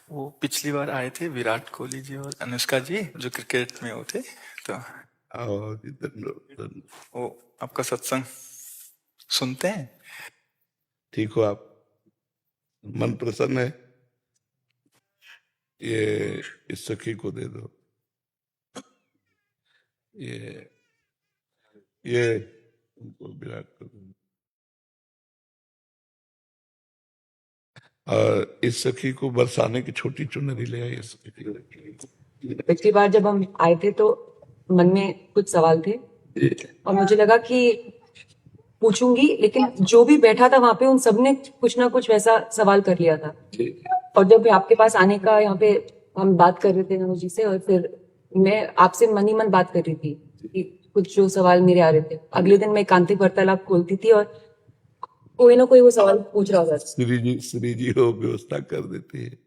वो पिछली बार आए थे विराट कोहली जी और अनुष्का जी जो क्रिकेट में वो थे, तो आओ जी, धन्यवाद। वो आपका सत्संग सुनते हैं। ठीक हो आप? मन प्रसन्न है? ये इस सखी को दे दो। ये उनको विराट को दो। और इस सखी को बरसाने की छोटी चुनरी ले आई। इस सखी को। पिछली बार जब हम आए थे तो मन में कुछ सवाल थे और मुझे लगा कि पूछूंगी, लेकिन जो भी बैठा था वहां पे उन सब ने कुछ ना कुछ वैसा सवाल कर लिया था। और जब आपके पास आने का यहाँ पे हम बात कर रहे थे नमो जी से, और फिर मैं आपसे मन ही मन बात कर रही थी कि कुछ जो सवाल मेरे आ रहे थे, अगले दिन मैं एकांतिक वार्तालाप खोलती थी और कोई ना कोई वो सवाल पूछ रहा होता था। श्री जी हो व्यवस्था कर देती है।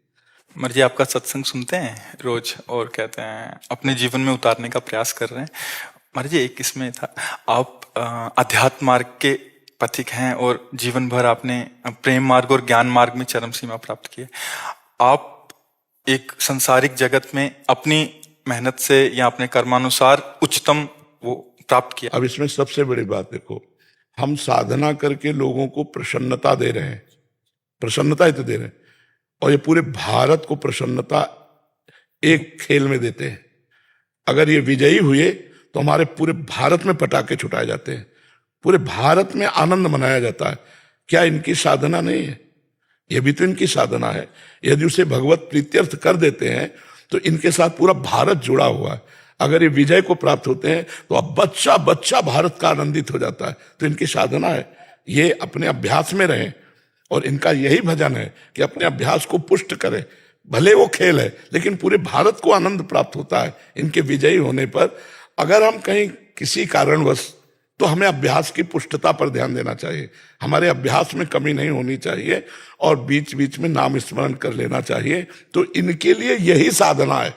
मर्जी आपका सत्संग सुनते हैं रोज और कहते हैं अपने जीवन में उतारने का प्रयास कर रहे हैं। मर्जी एक इसमें था, आप अध्यात्म मार्ग के पथिक हैं और जीवन भर आपने प्रेम मार्ग और ज्ञान मार्ग में चरम सीमा प्राप्त की है। आप एक संसारिक जगत में अपनी मेहनत से या अपने कर्मानुसार उच्चतम वो प्राप्त किया। अब इसमें सबसे बड़ी बात देखो, हम साधना करके लोगों को प्रसन्नता दे रहे हैं, प्रसन्नता ही तो दे रहे हैं, और ये पूरे भारत को प्रसन्नता एक खेल में देते हैं। अगर ये विजयी हुए तो हमारे पूरे भारत में पटाखे छुटाए जाते हैं, पूरे भारत में आनंद मनाया जाता है। क्या इनकी साधना नहीं है? ये भी तो इनकी साधना है। यदि उसे भगवत प्रीत्यर्थ कर देते हैं तो इनके साथ पूरा भारत जुड़ा हुआ है। अगर ये विजय को प्राप्त होते हैं तो अब बच्चा बच्चा भारत का आनंदित हो जाता है। तो इनकी साधना है, ये अपने अभ्यास में रहें और इनका यही भजन है कि अपने अभ्यास को पुष्ट करें। भले वो खेल है लेकिन पूरे भारत को आनंद प्राप्त होता है इनके विजयी होने पर। अगर हम कहीं किसी कारणवश, तो हमें अभ्यास की पुष्टता पर ध्यान देना चाहिए। हमारे अभ्यास में कमी नहीं होनी चाहिए और बीच बीच में नाम स्मरण कर लेना चाहिए। तो इनके लिए यही साधना है।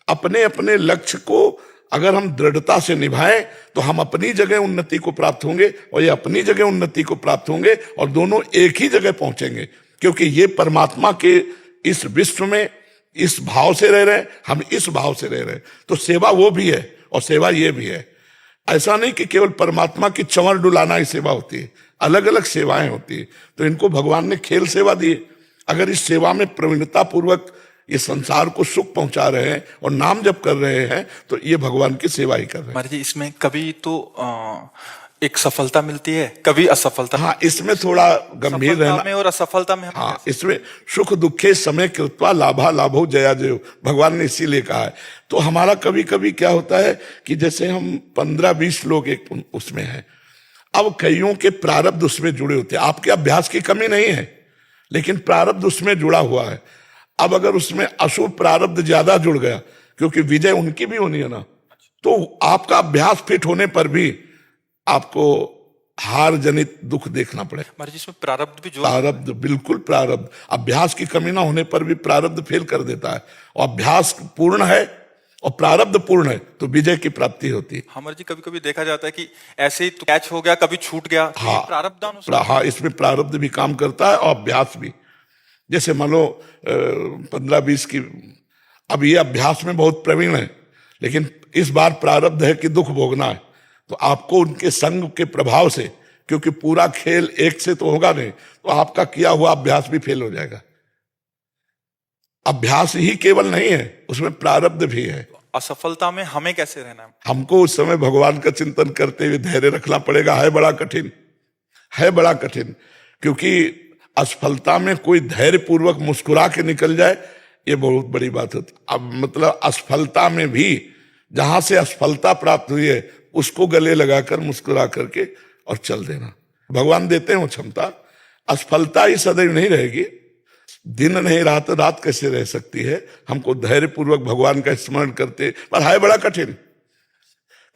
अपने अपने लक्ष्य को अगर हम दृढ़ता से निभाएं तो हम अपनी जगह उन्नति को प्राप्त होंगे और ये अपनी जगह उन्नति को प्राप्त होंगे और दोनों एक ही जगह पहुंचेंगे, क्योंकि ये परमात्मा के इस विश्व में इस भाव से रह रहे हैं, हम इस भाव से रह रहे हैं। तो सेवा वो भी है और सेवा ये भी है। ऐसा नहीं कि केवल परमात्मा की चंवर डुलाना ही सेवा होती है, अलग अलग सेवाएं होती है। तो इनको भगवान ने खेल सेवा दी है। अगर इस सेवा में प्रवीणता पूर्वक ये संसार को सुख पहुंचा रहे हैं और नाम जप कर रहे हैं तो ये भगवान की सेवा ही कर रहे हैं। महाराज जी इसमें कभी तो एक सफलता मिलती है, कभी असफलता। हाँ, इसमें थोड़ा गंभीर रहना में और असफलता में। हाँ, इसमें सुख दुखे समय कृत्वा लाभा लाभो जया जयो, भगवान ने इसीलिए कहा है। तो हमारा कभी कभी क्या होता है कि जैसे हम 15-20 लोग एक उसमें हैं, अब कईयों के प्रारब्ध उसमें जुड़े होते हैं। आपके अभ्यास की कमी नहीं है लेकिन प्रारब्ध उसमें जुड़ा हुआ है। अब अगर उसमें अशुभ प्रारब्ध ज्यादा जुड़ गया, क्योंकि विजय उनकी भी होनी है ना, तो आपका अभ्यास फिट होने पर भी आपको हार जनित दुख देखना पड़ेगा। महाराज इसमें प्रारब्ध भी जो प्रारब्ध, बिल्कुल प्रारब्ध, अभ्यास की कमी ना होने पर भी प्रारब्ध फेल कर देता है। और अभ्यास पूर्ण है और प्रारब्ध पूर्ण है तो विजय की प्राप्ति होती है। हमारे जी कभी कभी देखा जाता है कि ऐसे ही तो कैच हो गया, कभी छूट गया। हाँ, प्रारब्ध हाँ, इसमें प्रारब्ध भी काम करता है और अभ्यास भी। जैसे मान लो 15-20 की, अब ये अभ्यास में बहुत प्रवीण है लेकिन इस बार प्रारब्ध है कि दुख भोगना है, तो आपको उनके संग के प्रभाव से, क्योंकि पूरा खेल एक से तो होगा नहीं, तो आपका किया हुआ अभ्यास भी फेल हो जाएगा। अभ्यास ही केवल नहीं है, उसमें प्रारब्ध भी है। असफलता में हमें कैसे रहना है? हमको उस समय भगवान का चिंतन करते हुए धैर्य रखना पड़ेगा। है बड़ा कठिन, है बड़ा कठिन, क्योंकि असफलता में कोई धैर्य पूर्वक मुस्कुरा के निकल जाए ये बहुत बड़ी बात होती। अब मतलब असफलता में भी जहां से असफलता प्राप्त हुई है उसको गले लगाकर मुस्कुरा करके और चल देना। भगवान देते हैं वो क्षमता। असफलता ही सदैव नहीं रहेगी, दिन नहीं रात, रात कैसे रह सकती है। हमको धैर्य पूर्वक भगवान का स्मरण करते, पर है बड़ा कठिन,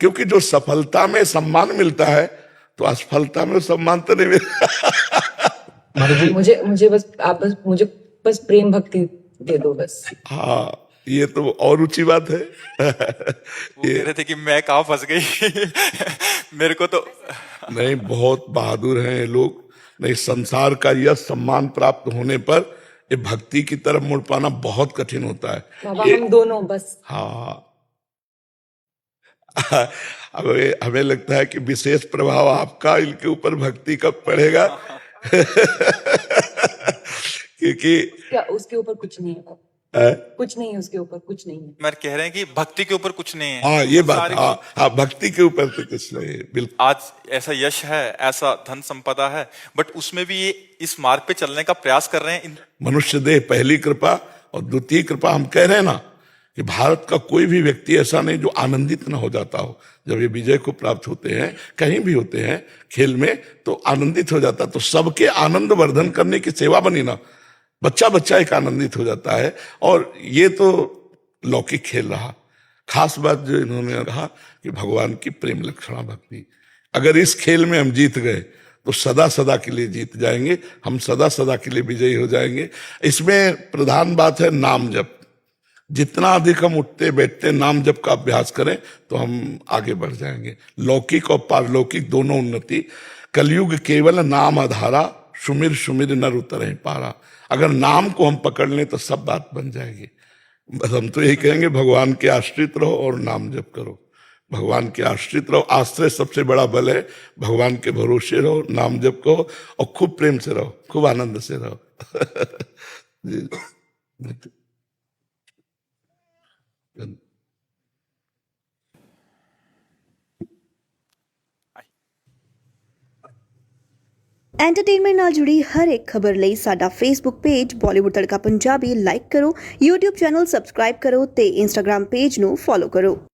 क्योंकि जो सफलता में सम्मान मिलता है तो असफलता में सम्मान तो नहीं मिलता। मुझे बस आप मुझे बस प्रेम भक्ति दे दो बस। हाँ, ये तो और ऊंची बात है। वो कह रहे थे कि मैं कहाँ फंस गई। मेरे को तो नहीं, बहुत बहादुर हैं ये लोग। नहीं, संसार का यह सम्मान प्राप्त होने पर ये भक्ति की तरफ मुड़ पाना बहुत कठिन होता है। बाबा हम दोनों बस। हाँ हमें लगता है कि विशेष प्रभाव आपका इनके ऊपर भक्ति कब पड़ेगा क्योंकि क्या उसके ऊपर कुछ नहीं है बाबा? है? कुछ नहीं है उसके ऊपर, कुछ नहीं है। मैं कह रहे हैं कि भक्ति के ऊपर कुछ नहीं है। हाँ ये बात, सारी- हाँ भक्ति के ऊपर तो कुछ नहीं है, बिल्कुल। आज ऐसा यश है, ऐसा धन संपदा है, बट उसमें भी ये इस मार्ग पे चलने का प्रयास कर रहे हैं। मनुष्य देह पहली कृपा और द्वितीय कृपा। हम कह रहे हैं ना कि भारत का कोई भी व्यक्ति ऐसा नहीं जो आनंदित न हो जाता हो जब ये विजय को प्राप्त होते हैं, कहीं भी होते हैं खेल में, तो आनंदित हो जाता। तो सबके आनंद वर्धन करने की सेवा बनी ना, बच्चा बच्चा एक आनंदित हो जाता है। और ये तो लौकिक खेल रहा। खास बात जो इन्होंने कहा कि भगवान की प्रेम लक्षणा भक्ति, अगर इस खेल में हम जीत गए तो सदा सदा के लिए जीत जाएंगे, हम सदा सदा के लिए विजयी हो जाएंगे। इसमें प्रधान बात है नाम जप। जितना अधिक हम उठते बैठते नाम जप का अभ्यास करें तो हम आगे बढ़ जाएंगे। लौकिक और पारलौकिक दोनों उन्नति। कलयुग केवल नाम आधारा, सुमिर सुमिर नर उतरे पारा। अगर नाम को हम पकड़ लें तो सब बात बन जाएगी। बस हम तो यही कहेंगे, भगवान के आश्रित रहो और नाम जप करो। भगवान के आश्रित रहो, आश्रय सबसे बड़ा बल है। भगवान के भरोसे रहो, नाम जप करो और खूब प्रेम से रहो, खूब आनंद से रहो। ਐਂਟਰਟੇਨਮੈਂਟ ਨਾਲ ਜੁੜੀ ਹਰ ਇੱਕ ਖਬਰ ਲਈ ਸਾਡਾ ਫੇਸਬੁੱਕ ਪੇਜ ਬਾਲੀਵੁੱਡ ਤੜਕਾ ਪੰਜਾਬੀ ਲਾਈਕ ਕਰੋ, YouTube ਚੈਨਲ ਸਬਸਕ੍ਰਾਈਬ ਕਰੋ ਤੇ Instagram ਪੇਜ ਨੂੰ ਫੋਲੋ ਕਰੋ।